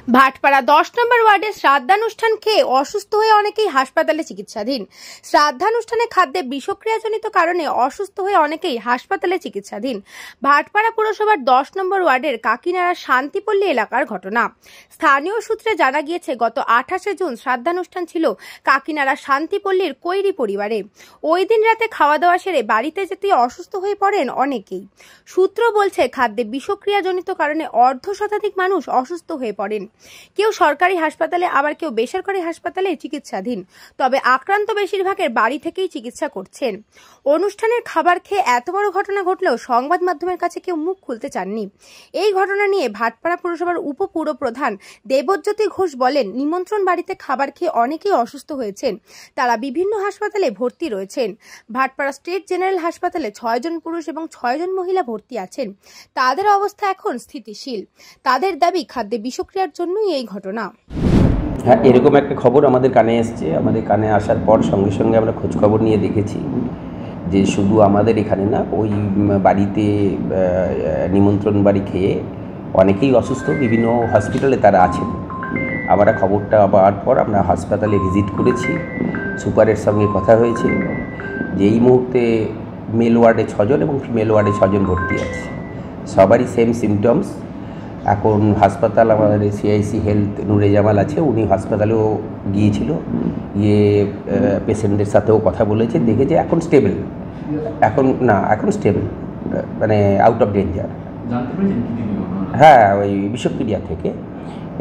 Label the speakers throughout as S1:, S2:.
S1: ভাটপাড়া 10 নম্বর ওয়ার্ডের শ্রাদ্ধানুষ্ঠান খেয়ে অসুস্থ হয়ে অনেকেই হাসপাতালে চিকিৎসাধীন। শ্রাদ্ধানুষ্ঠানে খাদ্যে বিষক্রিয়াজনিত কারণে অসুস্থ হয়ে অনেকেই হাসপাতালে চিকিৎসাধীন। ভাটপাড়া পুরসভার 10 নম্বর ওয়ার্ডের কাকিনাড়া শান্তিপল্লী এলাকার ঘটনা। স্থানীয় সূত্রে জানা গিয়েছে, গত 28শে জুন শ্রাদ্ধানুষ্ঠান ছিল কাকিনাড়া শান্তিপল্লীর কৈরি পরিবারে। ওই দিন রাতে খাওয়া দাওয়া সেরে বাড়িতে যেতে অসুস্থ হয়ে পড়েন অনেকেই। সূত্র বলছে, খাদ্যে বিষক্রিয়াজনিত কারণে অর্ধশতাধিক মানুষ অসুস্থ হয়ে পড়েন। কেউ সরকারি হাসপাতালে, আবার কেউ বেসরকারি হাসপাতালে চিকিৎসাধীন। তবে আক্রান্ত বেশিরভাগের বাড়ি থেকেই চিকিৎসা করছেন। অনুষ্ঠানের খাবার খেয়ে এত বড় ঘটনা ঘটলেও সংবাদ মাধ্যমের কাছে কেউ মুখ খুলতে চাননি। এই ঘটনা নিয়ে ভাটপাড়া পুরসভার উপপুরপ্রধান দেবজ্যোতি ঘোষ বলেন, নিমন্ত্রণ বাড়িতে খাবার খেয়ে অনেকেই অসুস্থ হয়েছেন। তারা বিভিন্ন হাসপাতালে ভর্তি রয়েছেন। ভাটপাড়া স্টেট জেনারেল হাসপাতালে 6 জন পুরুষ এবং 6 জন মহিলা ভর্তি আছেন। তাদের অবস্থা এখন স্থিতিশীল। তাদের দাবি, খাদ্যে বিষক্রিয়ার জন্যই এই ঘটনা।
S2: হ্যাঁ, এরকম একটা খবর আমাদের কানে এসছে। আমাদের কানে আসার পর সঙ্গে সঙ্গে আমরা খোঁজ খবর নিয়ে দেখেছি যে শুধু আমাদের এখানে না, ওই বাড়িতে নিমন্ত্রণ বাড়ি খেয়ে অনেকেই অসুস্থ, বিভিন্ন হসপিটালে তারা আছেন। আমরা খবরটা পাওয়ার পর আমরা হাসপাতালে ভিজিট করেছি, সুপারের সঙ্গে কথা হয়েছে যে এই মুহূর্তে মেল ওয়ার্ডে 6 জন এবং ফিমেল ওয়ার্ডে 6 জন ভর্তি আছে। সবারই সেম সিমটমস। এখন হাসপাতাল, আমাদের সিআইসি হেলথ নূরে জামাল আছে, উনি হাসপাতালেও গিয়েছিল, গিয়ে পেশেন্টদের সাথেও কথা বলেছে, দেখেছে এখন স্টেবল, এখন স্টেবল, মানে আউট অফ ডেঞ্জার। হ্যাঁ, ওই বিষক্রিয়া থেকে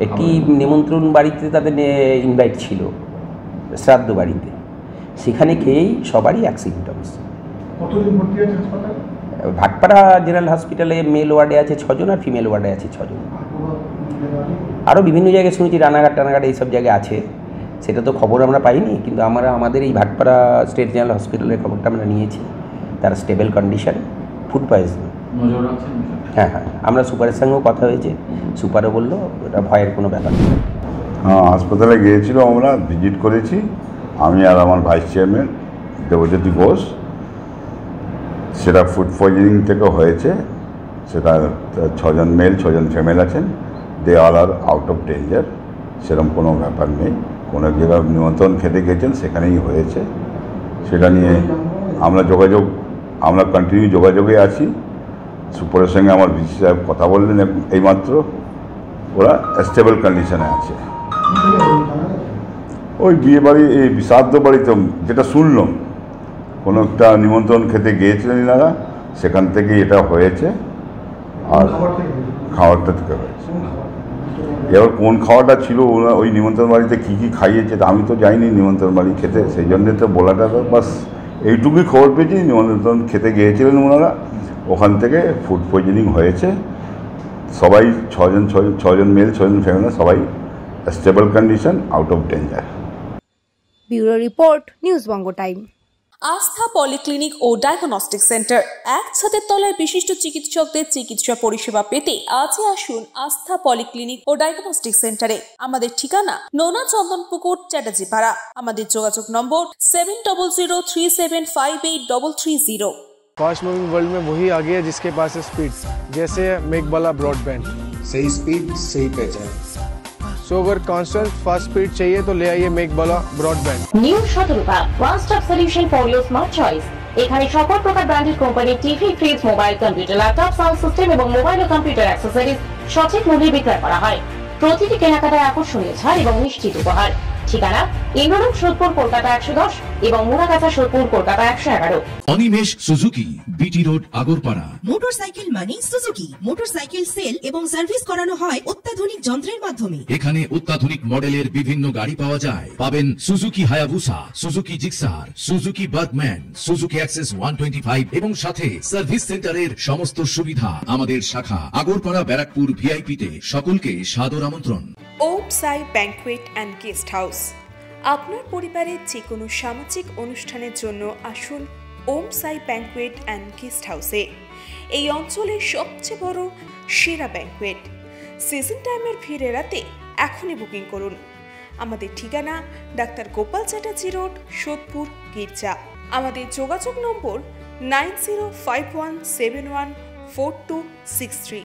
S2: একটি নিমন্ত্রণ বাড়িতে তাদের ইনভাইট ছিল, শ্রাদ্ধ বাড়িতে, সেখানে খেয়েই সবারই এক সিমটমস। ভাটপাড়া জেনারেল হসপিটালে মেল ওয়ার্ডে আছে 6 জন আর ফিমেল ওয়ার্ডে আছে 6 জন। আরও বিভিন্ন জায়গায় শুনেছি, রানাঘাট এইসব জায়গায় আছে, সেটা তো খবর আমরা পাইনি, কিন্তু আমাদের এই ভাটপাড়া স্টেট জেনারেল হসপিটালের খবরটা আমরা নিয়েছি। তারা স্টেবল কন্ডিশন, ফুড পয়জন। হ্যাঁ, আমরা সুপারের সঙ্গেও কথা হয়েছে, সুপারও বললো এটা ভয়ের কোনো ব্যাপার নেই।
S3: হ্যাঁ, হাসপাতালে গিয়েছিল, আমরা ভিজিট করেছি, আমি আর আমার ভাইস চেয়ারম্যান দেবজ্যোতি ঘোষ। সেটা ফুড পয়জনিং থেকে হয়েছে। সেটা 6 জন মেল 6 জন ফিমেল আছেন। They all are out of danger, সেরকম কোনো ব্যাপার নেই। কোনো জায়গায় নিমন্ত্রণ খেতে গেছেন, সেখানেই হয়েছে। সেটা নিয়ে আমরা কন্টিনিউ যোগাযোগে আছি। সুপারের সঙ্গে আমার ভিসি সাহেব কথা বললেন এইমাত্র, ওরা স্টেবল কন্ডিশনে আছে। ওই বিয়ে বাড়ি, এই শ্রাদ্ধ বাড়িতে যেটা শুনলাম, কোনো একটা নিমন্ত্রণ খেতে গিয়েছিলেন এনারা, সেখান থেকে এটা হয়েছে। আর খাবারটা থেকে হয়েছে। এবার কোন খাওয়াটা ছিল, ওই নিমন্ত্রণ বাড়িতে কী কী খাইয়েছে আমি তো যাইনি নিমন্ত্রণ বাড়ি খেতে, সেই জন্যে তো বলাটা বাস এইটুকুই খবর পেয়েছি। নিমন্ত্রণ খেতে গিয়েছিলেন ওনারা, ওখান থেকে ফুড পয়জনিং হয়েছে। সবাই 6 জন মেল 6 জন ফিমেল, সবাই stable condition, out of danger.
S1: Bureau report, news Banga time.
S4: আস্থা পলিক্লিনিক ও ডায়াগনস্টিক সেন্টার, এক ছাদের তলায় বিশিষ্ট চিকিৎসকদের চিকিৎসা পরিষেবা পেতে আজই আসুন আস্থা পলিক্লিনিক ও ডায়াগনস্টিক সেন্টারে। আমাদের ঠিকানা নোনা চন্দনপুকুর, চ্যাটার্জিপাড়া। আমাদের যোগাযোগ নম্বর 7003758330।
S5: फास्ट मूविंग वर्ल्ड में वही आगे है जिसके पास है स्पीड, जैसे मेघबाला ब्रॉडबैंड।
S6: सही स्पीड, सही पहचान।
S5: सो अगर कांस्टेंट फास्ट स्पीड चाहिए तो ले आइए मेघबाला ब्रॉडबैंड।
S7: নিউ সতর্কতা, one stop solution for your smart choice. এখানে সকল প্রকার ব্র্যান্ডেড কোম্পানির TV, fridge, mobile, computer, laptop, sound system এবং মোবাইল ও কম্পিউটার অ্যাক্সেসরিজ সঠিক মূল্যে বিক্রয় করা হয়। প্রতিটি কেনাকাটায় আকর্ষণীয় ছাড় এবং নিশ্চিত উপহার। ঠিকানা ইন্দ্রনগর, সোদপুর, কলকাতা 110 এবং Muragachha, Sodepur, Kolkata 111।
S8: Animesh Suzuki, BT road, Agarpara.
S9: Motorcycle মানে সুজুকি। মোটরসাইকেল সেল এবং সার্ভিস করানো হয় অত্যাধুনিক যন্ত্রের মাধ্যমে।
S8: এখানে অত্যাধুনিক মডেলের বিভিন্ন গাড়ি পাওয়া যায়। পাবেন Suzuki Hayabusa, Suzuki Gixxer, Suzuki Bergman, Suzuki access 125 এবং সাথে সার্ভিস সেন্টারের সমস্ত সুবিধা। আমাদের শাখা আগরপাড়া, ব্যারাকপুর ভিআইপি তে। সকলকে সাদর আমন্ত্রণ।
S4: ওম সাই ব্যাংকুয়েট অ্যান্ড গেস্ট হাউস। আপনার পরিবারের যে কোনো সামাজিক অনুষ্ঠানের জন্য আসুন ওম সাই ব্যাংকুয়েট অ্যান্ড গেস্ট হাউসে। এই অঞ্চলের সবচেয়ে বড় সেরা ব্যাংকুয়েট। সিজন টাইমের ভিড় এড়াতে এখনই বুকিং করুন। আমাদের ঠিকানা ডাক্তার গোপাল চ্যাটার্জি রোড, সোদপুর, গির্জা। আমাদের যোগাযোগ নম্বর 9051714263।